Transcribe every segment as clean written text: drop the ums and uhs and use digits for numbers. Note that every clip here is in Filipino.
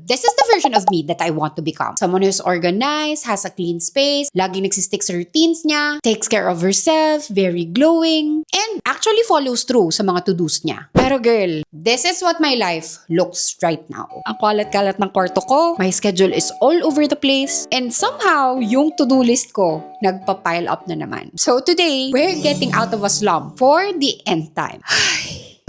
This is the version of me that I want to become. Someone who's organized, has a clean space, laging nagsistick sa routines niya, takes care of herself, very glowing, and actually follows through sa mga to-dos niya. Pero girl, this is what my life looks right now. Ang kalat-kalat ng kwarto ko, my schedule is all over the place, and somehow, yung to-do list ko, nagpa-pile up na naman. So today, we're getting out of a slump for the end time.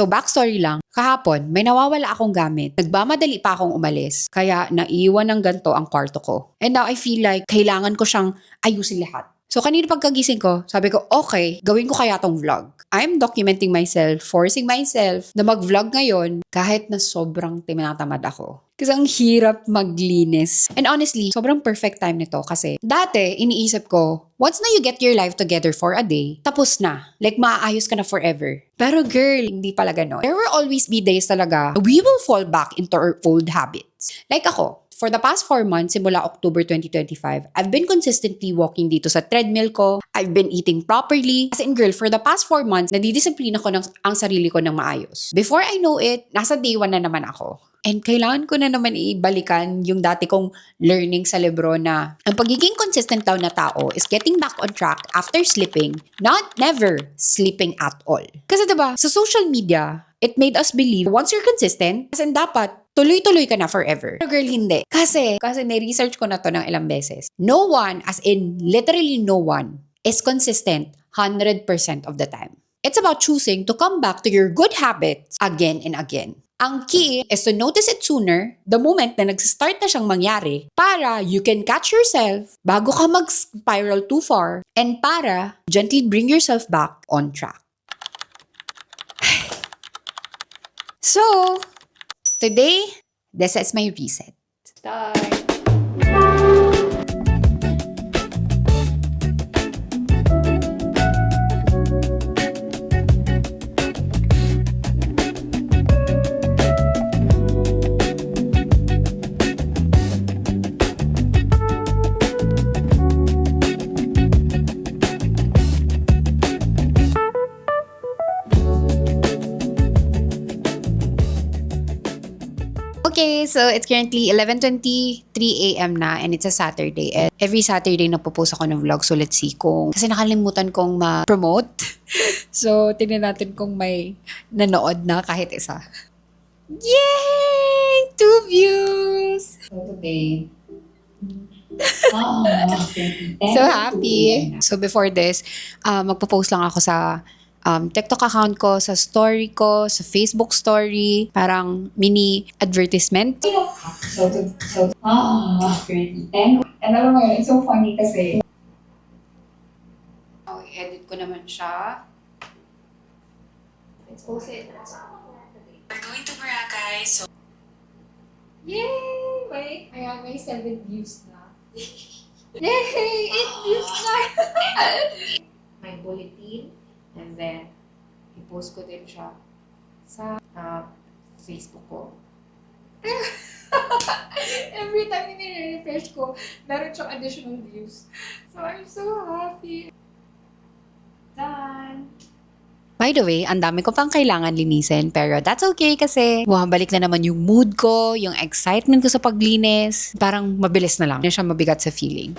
So backstory lang, kahapon may nawawala akong gamit. Nagmamadali pa akong umalis, kaya naiwan ng ganto ang kwarto ko. And now I feel like kailangan ko siyang ayusin lahat. So kanina pagkagising ko, sabi ko, okay, gawin ko kaya tong vlog. I'm documenting myself, forcing myself na mag-vlog ngayon kahit na sobrang tinatamad ako. Kasi ang hirap maglinis. And honestly, sobrang perfect time nito kasi dati, iniisip ko, once na you get your life together for a day, tapos na. Like, maaayos ka na forever. Pero girl, hindi pala ganon. There will always be days talaga we will fall back into our old habits. Like ako, for the past 4 months, simula October 2025, I've been consistently walking dito sa treadmill ko. I've been eating properly. As in girl, for the past 4 months, nadidisiplina ko ang sarili ko ng maayos. Before I know it, nasa day 1 na naman ako. And kailangan ko na naman ibalikan yung dati kong learning sa libro na ang pagiging consistent daw na tao is getting back on track after sleeping, not never sleeping at all. Kasi diba, sa social media, it made us believe once you're consistent, as in dapat tuloy-tuloy ka na forever. Pero girl, hindi. Kasi na-research ko na to ng ilang beses. No one, as in literally no one, is consistent 100% of the time. It's about choosing to come back to your good habits again and again. Ang key is to notice it sooner, the moment na nag-start na siyang mangyari, para you can catch yourself bago ka mag-spiral too far, and para gently bring yourself back on track. So, today, this is my reset. Start. Okay, so it's currently 11:23 a.m. na and it's a Saturday. And every Saturday nagpo-post ako ng vlog, so let's see kung... Kasi nakalimutan kong ma-promote. So, tingnan natin kung may nanood na kahit isa. Yay! 2 views! So today... So happy. So before this, magpo-post lang ako sa TikTok account ko, sa story ko, sa Facebook story, parang mini advertisement. Pretty. And alam mo yun, it's so funny kasi edit ko naman siya. Let's post it. We're going to Boracay, so... Yay! Wait, ayan, may 7 views na. Yay! 8 views na! My bulletin. And then, i-post ko din siya sa Facebook ko. Every time nire-refresh ko, meron siyang additional views. So, I'm so happy. Done! By the way, ang dami ko pang kailangan linisin, pero that's okay kasi bumabalik na naman yung mood ko, yung excitement ko sa paglinis. Parang mabilis na lang. Hindi siya mabigat sa feeling.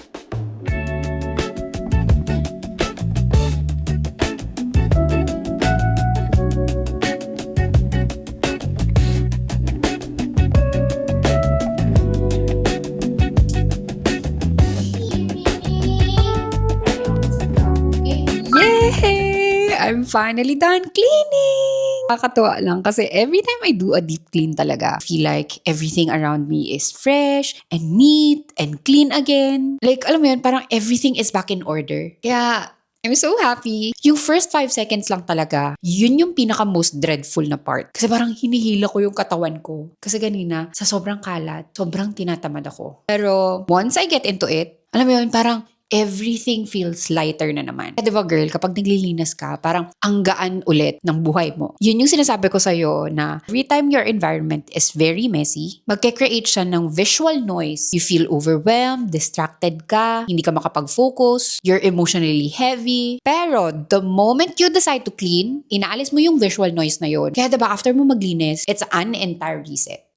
I'm finally done cleaning! Nakakatuwa lang kasi every time I do a deep clean talaga, I feel like everything around me is fresh and neat and clean again. Like, alam mo yun, parang everything is back in order. Kaya, I'm so happy. Yung first 5 seconds lang talaga, yun yung pinaka most dreadful na part. Kasi parang hinihila ko yung katawan ko. Kasi ganina, sa sobrang kalat, sobrang tinatamad ako. Pero once I get into it, alam mo yun, parang everything feels lighter na naman. Kaya diba girl, kapag naglilinas ka, parang ang gaan ulit ng buhay mo. Yun yung sinasabi ko sa'yo na every time your environment is very messy, magke-create siya ng visual noise. You feel overwhelmed, distracted ka, hindi ka makapag-focus, you're emotionally heavy. Pero the moment you decide to clean, inaalis mo yung visual noise na yun. Kaya diba after mo maglinis, it's an entire reset.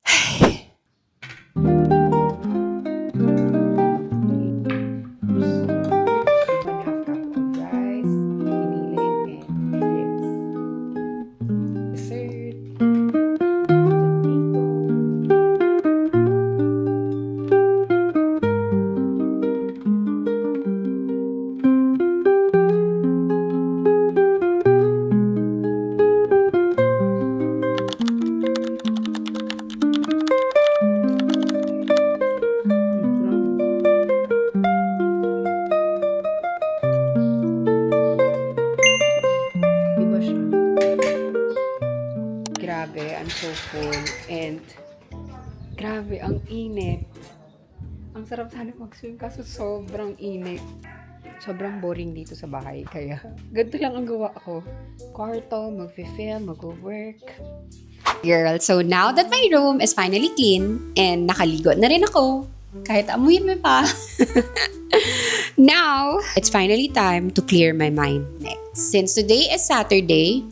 ang init. Ang sarap sana mag-swim kaso sobrang init. Sobrang boring dito sa bahay. Kaya, ganito lang ang gawa ko. Kwarto, mag-film, mag-work. Girl, so now that my room is finally clean and nakaligo na rin ako, kahit amuyin mo pa. Now, it's finally time to clear my mind next. Since today is Saturday,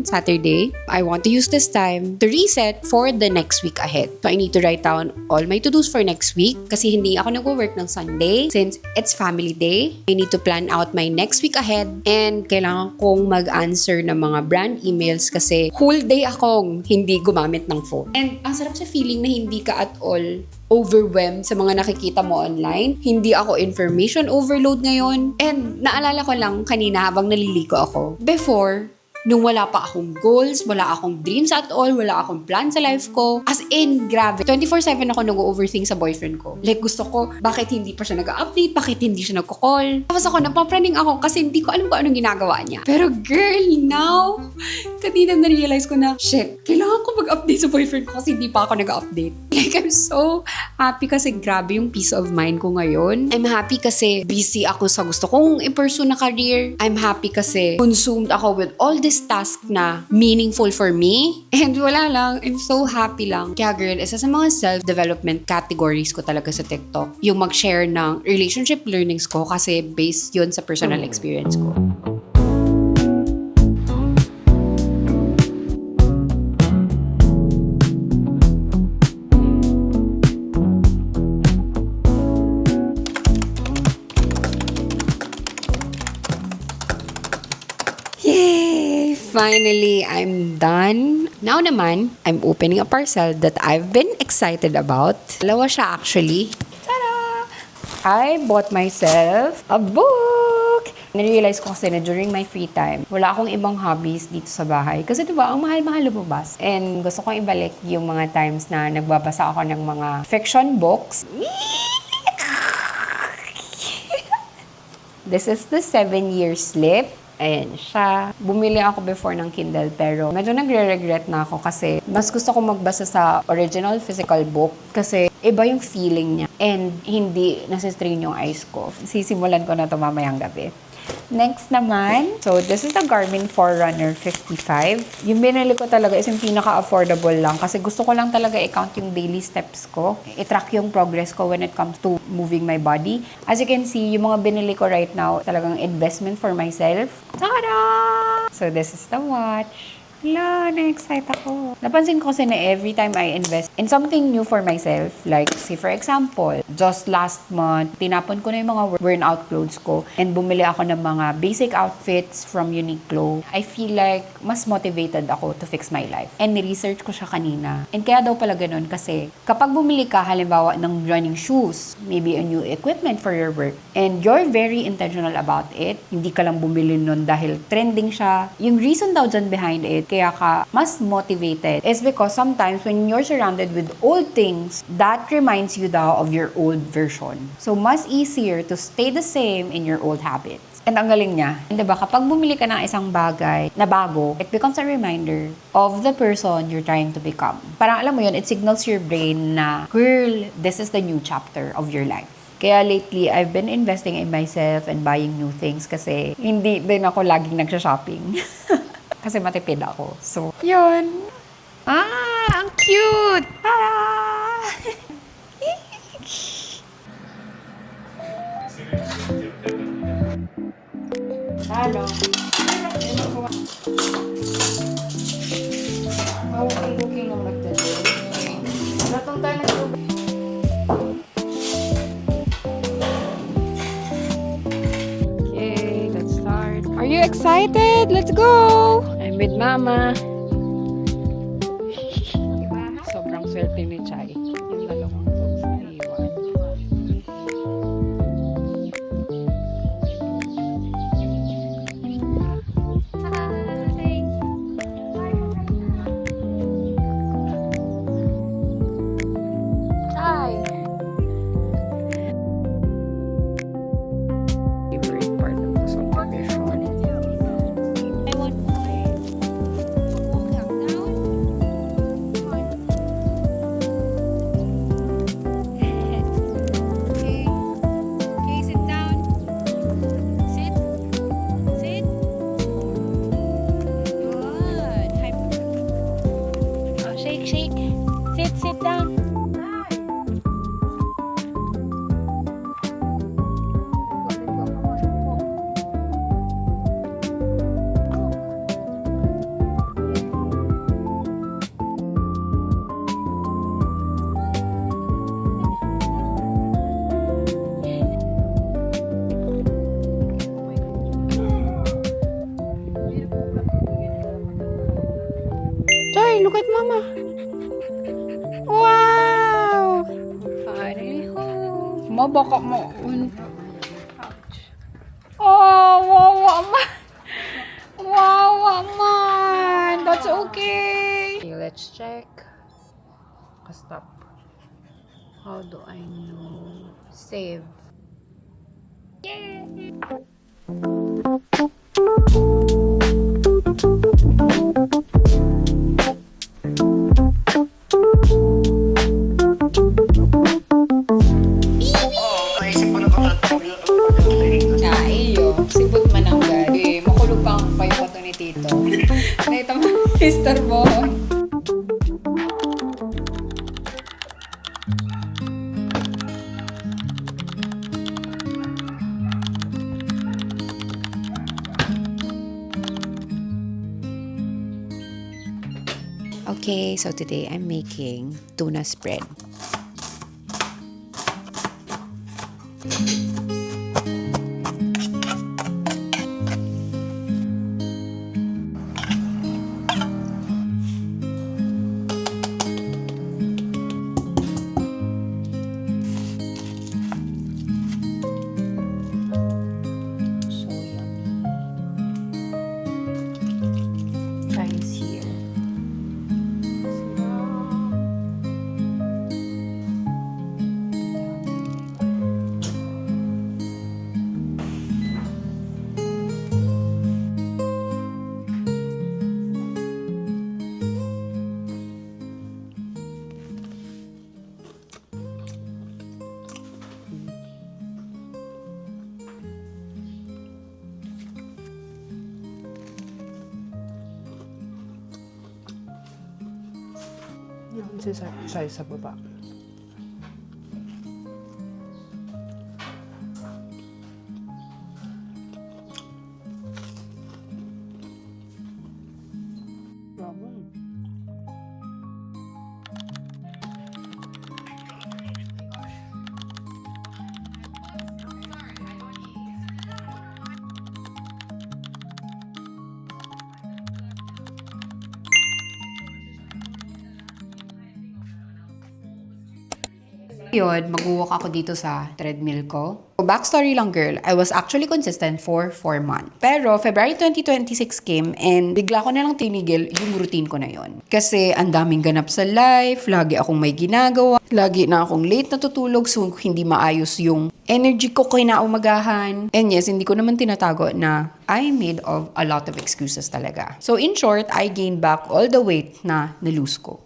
Saturday, I want to use this time to reset for the next week ahead. So I need to write down all my to-dos for next week kasi hindi ako nag-work ng Sunday. Since it's family day, I need to plan out my next week ahead and kailangan kong mag-answer ng mga brand emails kasi whole day akong hindi gumamit ng phone. And ang sarap sa feeling na hindi ka at all overwhelmed sa mga nakikita mo online. Hindi ako information overload ngayon. And naalala ko lang kanina habang naliliko ako. Before, nung wala pa akong goals, wala akong dreams at all, wala akong plan sa life ko. As in, grabe. 24/7 ako nag-overthink sa boyfriend ko. Like, gusto ko, bakit hindi pa siya nag-update? Bakit hindi siya nagko-call? Tapos ako, napapraning ako kasi hindi ko alam kung anong ginagawa niya. Pero girl, now, kanina na-realize ko na, shit, kailangan ko mag-update sa boyfriend ko kasi hindi pa ako nag-update. Like, I'm so happy kasi grabe yung peace of mind ko ngayon. I'm happy kasi busy ako sa gusto kong i-pursue na career. I'm happy kasi consumed ako with all this task na meaningful for me. And wala lang, I'm so happy lang. Kaya girl, isa sa mga self-development categories ko talaga sa TikTok, yung mag-share ng relationship learnings ko kasi based yun sa personal experience ko. Yay! Finally, I'm done. Now naman, I'm opening a parcel that I've been excited about. Dalawa siya actually. Tada! I bought myself a book! Narealize ko kasi na during my free time, wala akong ibang hobbies dito sa bahay. Kasi diba, ang mahal-mahal lumabas. And gusto kong ibalik yung mga times na nagbabasa ako ng mga fiction books. This is the 7-year slip. Ayan siya. Bumili ako before ng Kindle pero medyo nagre-regret na ako kasi mas gusto ko magbasa sa original physical book kasi iba yung feeling niya and hindi nasistrain yung eyes ko. Sisimulan ko na ito mamayang gabi. Next naman, so this is the Garmin Forerunner 55. Yung binili ko talaga is yung pinaka-affordable lang kasi gusto ko lang talaga i-count yung daily steps ko. I-track yung progress ko when it comes to moving my body. As you can see, yung mga binili ko right now, talagang investment for myself. Tada! So this is the watch. Hala, na-excite ako. Napansin ko kasi na every time I invest in something new for myself, like, say for example, just last month, tinapon ko na yung mga worn-out clothes ko and bumili ako ng mga basic outfits from Uniqlo. I feel like mas motivated ako to fix my life. And ni-research ko siya kanina. And kaya daw pala ganun kasi kapag bumili ka, halimbawa, ng running shoes, maybe a new equipment for your work, and you're very intentional about it, hindi ka lang bumili nun dahil trending siya, yung reason daw dyan behind it, kaya ka mas motivated is because sometimes when you're surrounded with old things, that reminds you daw of your old version. So, mas easier to stay the same in your old habits. And ang galing niya. And diba, kapag bumili ka ng isang bagay na bago, it becomes a reminder of the person you're trying to become. Parang alam mo yun, it signals your brain na, girl, this is the new chapter of your life. Kaya lately, I've been investing in myself and buying new things kasi hindi din ako laging nagsha-shopping. Kasi matipid ako. So, yun. Ah, ang cute! Ah! Ano? Okay lang magdadali. Natong tayo nagtubig. Okay, let's start. Are you excited? Let's go! I'm with Mama. Sobrang swerte ni Chai. Yung dalawang clothes na iwan. Chai! Favorite part of the subdivision. mama, baka Oh, wawa man. Wawa man. That's okay. Okay, let's check. Stop. How do I know? Save. Yay! Sibot man ang gari. Makulog pa ang payo pa to ni Tito. Nakita mo, Mr. Boy. Okay, so today I'm making tuna spread. Yung sa baba. Yun, mag-walk ako dito sa treadmill ko. So, backstory lang girl, I was actually consistent for 4 months. Pero February 2026 came and bigla ko na lang tinigil yung routine ko na yon. Kasi ang daming ganap sa life, lagi akong may ginagawa, lagi na akong late natutulog so hindi maayos yung energy ko kinaumagahan. And yes, hindi ko naman tinatago na I made of a lot of excuses talaga. So in short, I gained back all the weight na nalose ko.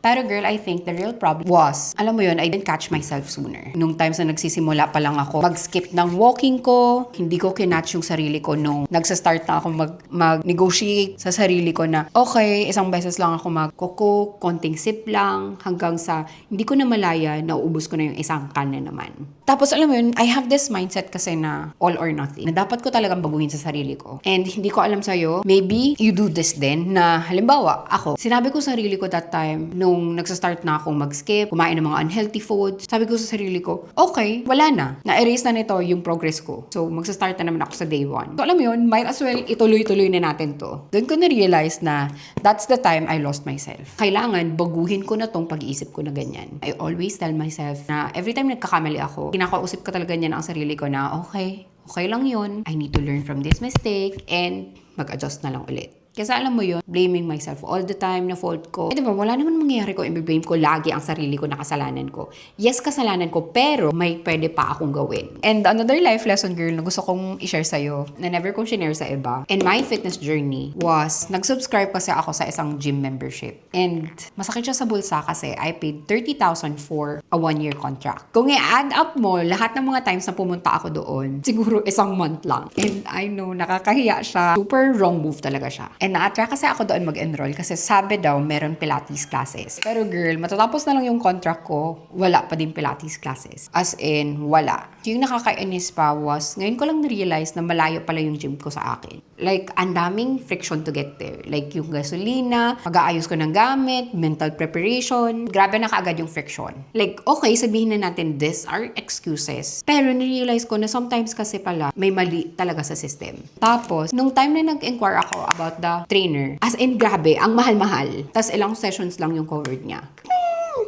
Pero girl, I think the real problem was, alam mo yun, I didn't catch myself sooner. Nung times na nagsisimula pa lang ako, mag-skip ng walking ko, hindi ko kinatch yung sarili ko nung nagsa-start na ako mag-negotiate sa sarili ko na, okay, isang beses lang ako mag-cook, konting sip lang, hanggang sa hindi ko na malaya, nauubos ko na yung isang can na naman. Tapos alam mo yun, I have this mindset kasi na all or nothing, na dapat ko talagang baguhin sa sarili ko. And hindi ko alam sa'yo, maybe you do this din, na halimbawa, ako, sinabi ko sa sarili ko that time, nung nagsa-start na akong mag-skip, kumain ng mga unhealthy foods, sabi ko sa sarili ko, okay, wala na. Na-erase na nito yung progress ko. So, magsa-start na naman ako sa day 1. So, alam mo yun, might as well ituloy-tuloy na natin to. Doon ko na-realize na that's the time I lost myself. Kailangan baguhin ko na tong pag-iisip ko na ganyan. I always tell myself na every time nagkakamali ako, kinakausap ko talaga niyan ang sarili ko na, okay lang yun. I need to learn from this mistake and mag-adjust na lang ulit. Kasi alam mo yun, blaming myself all the time na fault ko. Eh diba, wala naman mangyayari ko, i-blame ko lagi ang sarili ko na kasalanan ko. Yes, kasalanan ko, pero may pwede pa akong gawin. And another life lesson, girl, na gusto kong i-share sa'yo, na never kong share sa iba, and my fitness journey was, nag-subscribe kasi ako sa isang gym membership. And masakit siya sa bulsa kasi I paid 30,000 for a 1-year contract. Kung i-add up mo, lahat ng mga times na pumunta ako doon, siguro isang month lang. And I know, nakakahiya siya. Super wrong move talaga siya. And na-attract kasi ako doon mag-enroll kasi sabi daw meron Pilates classes. Pero girl, matatapos na lang yung contract ko, wala pa din Pilates classes. As in, wala. Yung nakakainis pa was, ngayon ko lang na-realize na malayo pala yung gym ko sa akin. Like, ang daming friction to get there. Like, yung gasolina, mag-aayos ko ng gamit, mental preparation. Grabe na kaagad yung friction. Like, okay, sabihin na natin, these are excuses. Pero na-realize ko na sometimes kasi pala, may mali talaga sa system. Tapos, nung time na nag-inquire ako about the trainer, as in, grabe, ang mahal-mahal. Tapos, ilang sessions lang yung covered niya.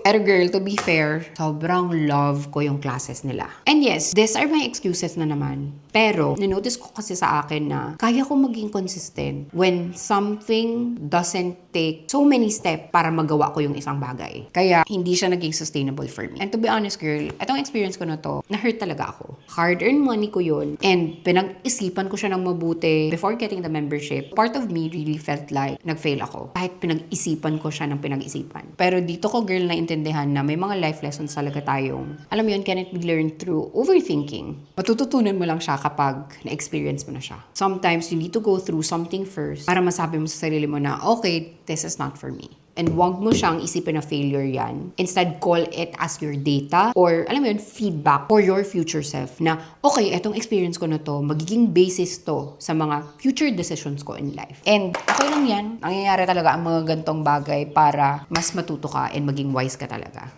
Pero girl, to be fair, sobrang love ko yung classes nila. And yes, these are my excuses na naman. Pero, nanotice ko kasi sa akin na kaya ko maging consistent when something doesn't take so many steps para magawa ko yung isang bagay. Kaya, hindi siya naging sustainable for me. And to be honest, girl, itong experience ko na to, na-hurt talaga ako. Hard-earned money ko yun. And pinag-isipan ko siya ng mabuti before getting the membership. Part of me really felt like nag-fail ako. Kahit pinag-isipan ko siya ng pinag-isipan. Pero dito ko, girl, naintindihan na may mga life lessons talaga tayong, alam mo yun, can it be learned through overthinking. Matututunan mo lang siya kapag na-experience mo na siya. Sometimes, you need to go through something first para masabi mo sa sarili mo na, okay, this is not for me. And wag mo siyang isipin na failure yan. Instead, call it as your data or, alam mo yun, feedback for your future self na, okay, etong experience ko na to, magiging basis to sa mga future decisions ko in life. And okay lang yan. Nangyayari talaga ang mga gantong bagay para mas matuto ka and maging wise ka talaga.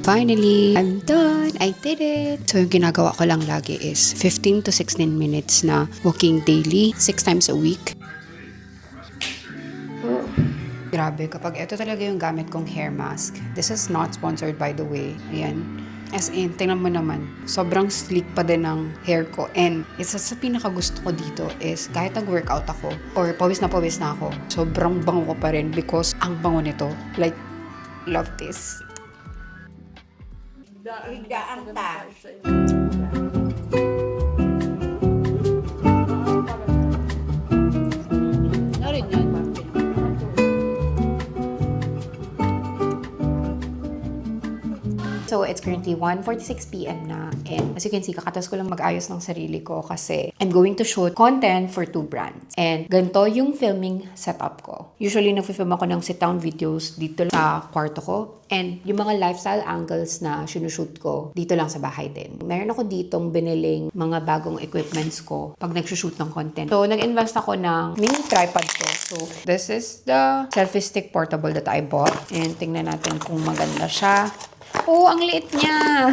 Finally, I'm done. I did it. So, yung ginagawa ko lang lagi is 15 to 16 minutes na walking daily, 6 times a week. Grabe, kapag ito talaga yung gamit kong hair mask. This is not sponsored by the way. Ayan. As in, tingnan mo naman, sobrang sleek pa din ng hair ko. And isa sa pinakagusto ko dito is kahit nag-workout ako or pawis na ako, sobrang bango ko pa rin because ang bango nito. Like, love this. Higaan ta. So, it's currently 1:46 p.m. na. And as you can see, kakatas ko lang mag-ayos ng sarili ko kasi I'm going to shoot content for 2 brands. And ganito yung filming setup ko. Usually, nag-film ako ng sit-down videos dito lang sa kwarto ko. And yung mga lifestyle angles na sinushoot ko, dito lang sa bahay din. Meron ako ditong biniling mga bagong equipments ko pag nag-shoot ng content. So, nag-invest ako ng mini tripod ko. So, this is the selfie stick portable that I bought. And tingnan natin kung maganda siya. Oh, ang liit niya.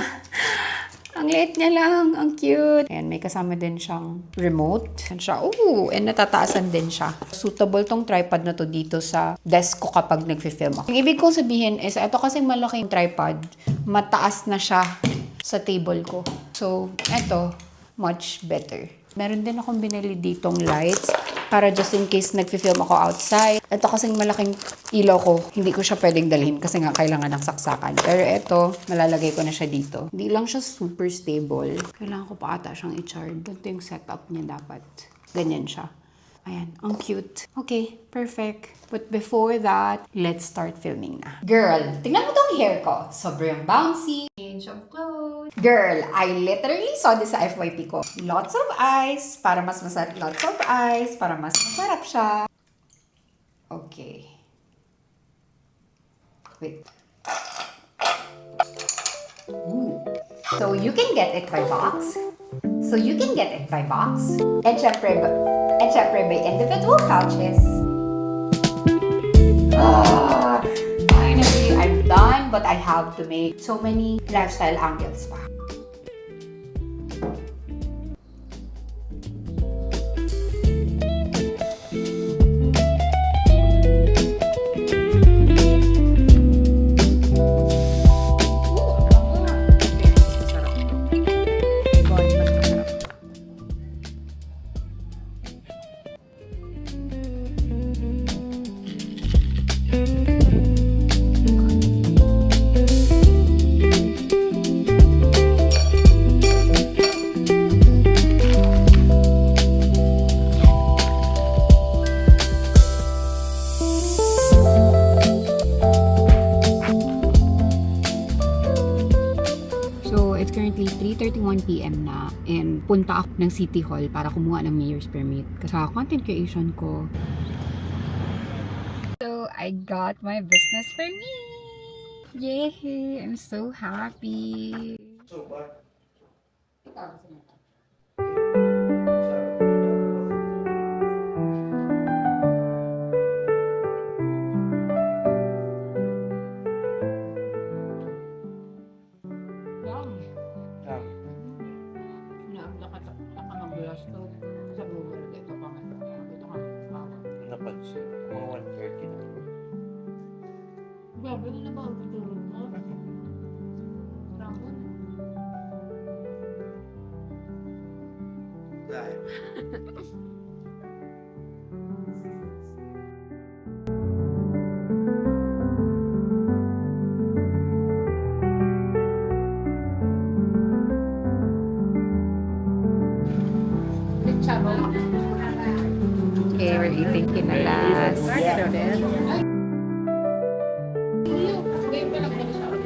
Ang liit niya lang. Ang cute. Ayan, may kasama din siyang remote. Ayan siya. Oh, and natataasan din siya. Suitable tong tripod na to dito sa desk ko kapag nag-film ako. Ang ibig kong sabihin is, ito kasing malaking tripod, mataas na siya sa table ko. So, ito, much better. Meron din akong binili ditong lights para just in case nag-film ako outside. Ito kasing malaking ilaw ko, hindi ko siya pwedeng dalhin kasi nga kailangan ng saksakan. Pero ito, malalagay ko na siya dito. Hindi lang siya super stable. Kailangan ko pa ata siyang i-charge. Ito yung setup niya dapat. Ganyan siya. Ayan, ang cute. Okay, perfect. But before that, let's start filming na. Girl, tingnan mo tong hair ko. Sobrang bouncy. Change of clothes. Girl, I literally saw this sa FYP ko. Lots of eyes para mas masarap. Lots of eyes para mas masarap siya. Okay. Wait. Ooh. So you can get it by box. And syempre by individual pouches. Finally, I'm done, but I have to make so many lifestyle angles pa. So, it's currently 3:31 p.m. na and punta ako ng City Hall para kumuha ng mayor's permit kasi sa content creation ko. So, I got my business permit! Yay! I'm so happy! So what? Napansin, mga 1:30 na. Grabe na ba ang tulog mo? Dahil. Okay, we're eating kinalas.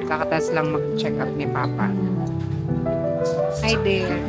Kakatas lang mag-check up ni Papa. Hi there.